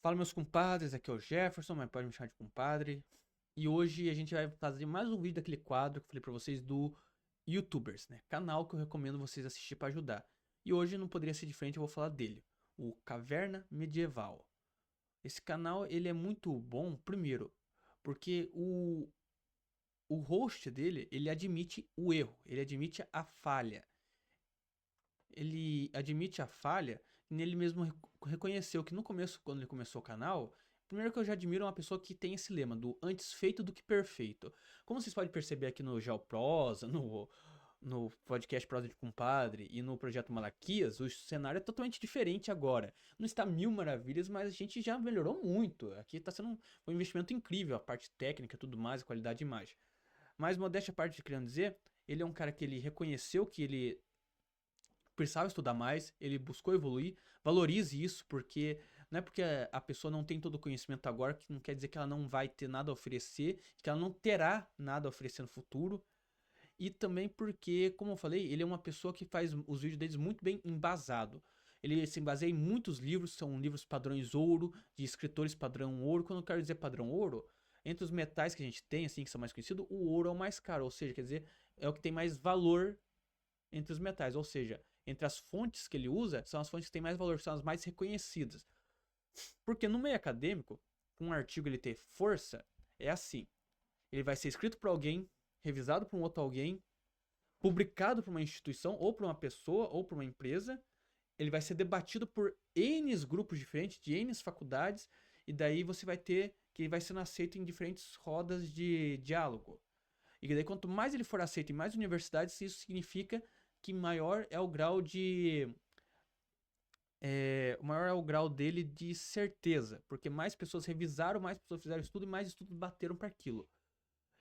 Fala, meus compadres, aqui é o Jefferson, mas pode me chamar de compadre. E hoje a gente vai fazer mais um vídeo daquele quadro que eu falei pra vocês do YouTubers, né? Canal que eu recomendo vocês assistir pra ajudar. E hoje não poderia ser diferente, eu vou falar dele, o Caverna Medieval. Esse canal, ele é muito bom, primeiro, porque o host dele, ele admite o erro, ele admite a falha. Ele admite a falha e nele mesmo reconheceu que no começo, quando ele começou o canal, primeiro que eu já admiro uma pessoa que tem esse lema do antes feito do que perfeito. Como vocês podem perceber aqui no Geoprosa, no podcast Prosa de Compadre e no projeto Malaquias, o cenário é totalmente diferente agora. Não está mil maravilhas, mas a gente já melhorou muito. Aqui está sendo um investimento incrível, a parte técnica, tudo mais, a qualidade de imagem. Mas modéstia à parte, querendo dizer, ele é um cara que ele reconheceu que ele precisava estudar mais, ele buscou evoluir, valorize isso, porque não é porque a pessoa não tem todo o conhecimento agora que não quer dizer que ela não vai ter nada a oferecer, que ela não terá nada a oferecer no futuro. E também porque, como eu falei, ele é uma pessoa que faz os vídeos deles muito bem embasado. Ele se baseia em muitos livros, são livros padrões ouro, de escritores padrão ouro. Quando eu quero dizer padrão ouro, entre os metais que a gente tem, assim, que são mais conhecidos, o ouro é o mais caro, ou seja, quer dizer, é o que tem mais valor entre os metais, ou seja, entre as fontes que ele usa, são as fontes que têm mais valor, são as mais reconhecidas. Porque no meio acadêmico, um artigo ele ter força, é assim. Ele vai ser escrito por alguém, revisado por um outro alguém, publicado por uma instituição, ou por uma pessoa, ou por uma empresa. Ele vai ser debatido por N grupos diferentes, de N faculdades, e daí você vai ter que ele vai sendo aceito em diferentes rodas de diálogo. E daí, quanto mais ele for aceito em mais universidades, isso significa que maior é o grau de. O maior é o grau dele de certeza. Porque mais pessoas revisaram, mais pessoas fizeram estudo e mais estudos bateram para aquilo.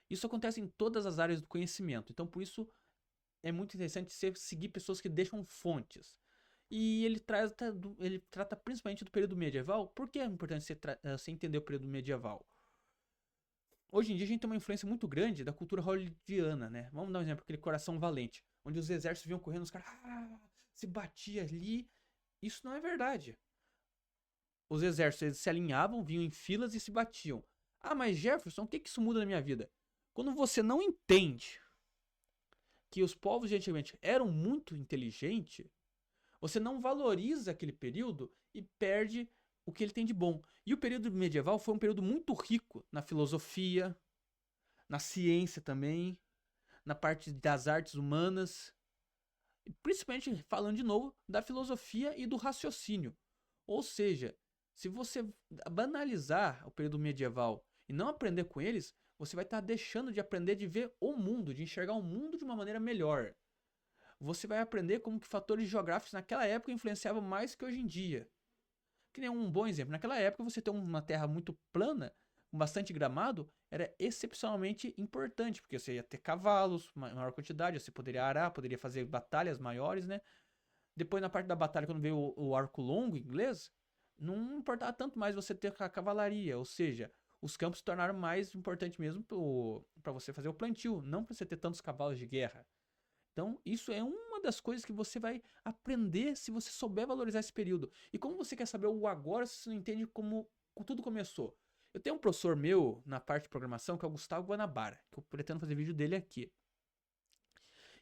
Isso acontece em todas as áreas do conhecimento. Então, por isso, é muito interessante você seguir pessoas que deixam fontes. E ele trata principalmente do período medieval. Por que é importante você entender o período medieval? Hoje em dia a gente tem uma influência muito grande da cultura hollywoodiana, né? Vamos dar um exemplo, aquele Coração Valente, onde os exércitos vinham correndo, os caras se batia ali. Isso não é verdade. Os exércitos eles se alinhavam, vinham em filas e se batiam. Ah, mas Jefferson, o que isso muda na minha vida? Quando você não entende que os povos de antigamente eram muito inteligentes, você não valoriza aquele período e perde o que ele tem de bom. E o período medieval foi um período muito rico na filosofia, na ciência também, na parte das artes humanas, principalmente falando de novo da filosofia e do raciocínio. Ou seja, se você banalizar o período medieval e não aprender com eles, você vai estar deixando de aprender de ver o mundo, de enxergar o mundo de uma maneira melhor. Você vai aprender como que fatores geográficos naquela época influenciavam mais que hoje em dia. Que nem um bom exemplo. Naquela época, você ter uma terra muito plana, com bastante gramado, era excepcionalmente importante, porque você ia ter cavalos, maior quantidade, você poderia arar, poderia fazer batalhas maiores, né? Depois, na parte da batalha, quando veio o arco longo inglês, não importava tanto mais você ter a cavalaria, ou seja, os campos se tornaram mais importantes mesmo para você fazer o plantio, não para você ter tantos cavalos de guerra. Então, isso é uma das coisas que você vai aprender se você souber valorizar esse período. E como você quer saber o agora se você não entende como tudo começou? Eu tenho um professor meu na parte de programação que é o Gustavo Guanabara, que eu pretendo fazer vídeo dele aqui.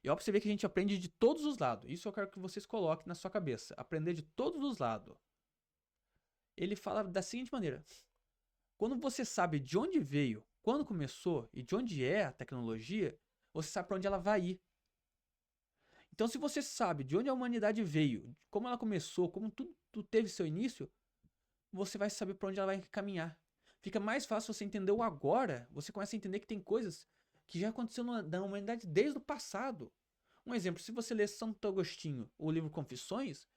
E ó, pra você ver que a gente aprende de todos os lados. Isso eu quero que vocês coloquem na sua cabeça. Aprender de todos os lados. Ele fala da seguinte maneira: quando você sabe de onde veio, quando começou e de onde é a tecnologia, você sabe para onde ela vai ir. Então, se você sabe de onde a humanidade veio, como ela começou, como tudo teve seu início, você vai saber para onde ela vai caminhar. Fica mais fácil você entender o agora. Você começa a entender que tem coisas que já aconteceram na humanidade desde o passado. Um exemplo, se você ler Santo Agostinho, o livro Confissões,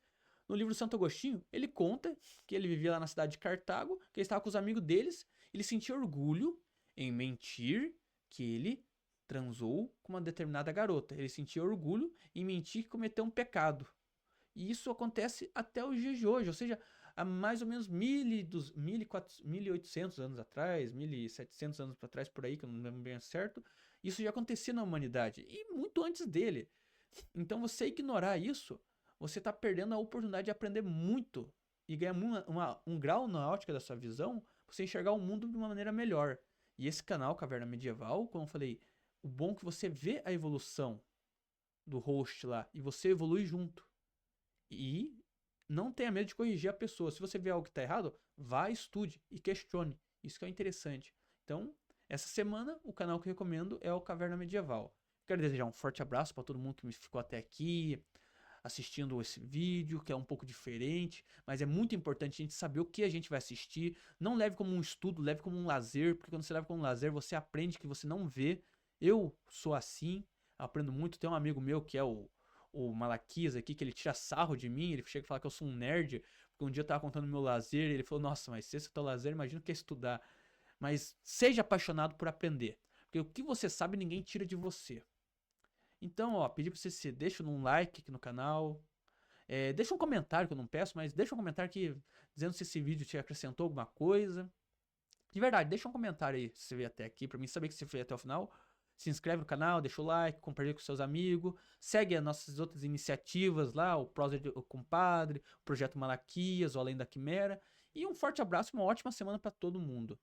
no livro Santo Agostinho, ele conta que ele vivia lá na cidade de Cartago, que ele estava com os amigos deles, ele sentia orgulho em mentir que ele transou com uma determinada garota. Ele sentia orgulho em mentir que cometeu um pecado. E isso acontece até os dias de hoje, ou seja, há mais ou menos 1.800 anos atrás, 1.700 anos para trás, por aí, que eu não lembro bem certo, isso já acontecia na humanidade, e muito antes dele. Então você ignorar isso, você está perdendo a oportunidade de aprender muito e ganhar um grau na ótica da sua visão, pra você enxergar o mundo de uma maneira melhor. E esse canal, Caverna Medieval, como eu falei, o bom é que você vê a evolução do host lá e você evolui junto. E não tenha medo de corrigir a pessoa. Se você vê algo que está errado, vá, estude e questione. Isso que é interessante. Então, essa semana, o canal que eu recomendo é o Caverna Medieval. Quero desejar um forte abraço para todo mundo que ficou até aqui assistindo esse vídeo, que é um pouco diferente, mas é muito importante a gente saber o que a gente vai assistir. Não leve como um estudo, leve como um lazer, porque quando você leva como um lazer, você aprende que você não vê. Eu sou assim, aprendo muito. Tem um amigo meu que é o Malaquias aqui, que ele tira sarro de mim, ele chega e fala que eu sou um nerd, porque um dia eu tava contando meu lazer, e ele falou, nossa, mas se esse é o teu lazer, imagina o que é estudar. Mas seja apaixonado por aprender, porque o que você sabe ninguém tira de você. Então, ó, pedi pra você se deixa um like aqui no canal. Deixa um comentário, que eu não peço, mas deixa um comentário aqui dizendo se esse vídeo te acrescentou alguma coisa. De verdade, deixa um comentário aí se você veio até aqui, pra mim saber que você veio até o final. Se inscreve no canal, deixa o like, compartilha com seus amigos. Segue as nossas outras iniciativas lá, o Prosa de Compadre, o Projeto Malaquias, o Além da Quimera. E um forte abraço e uma ótima semana pra todo mundo.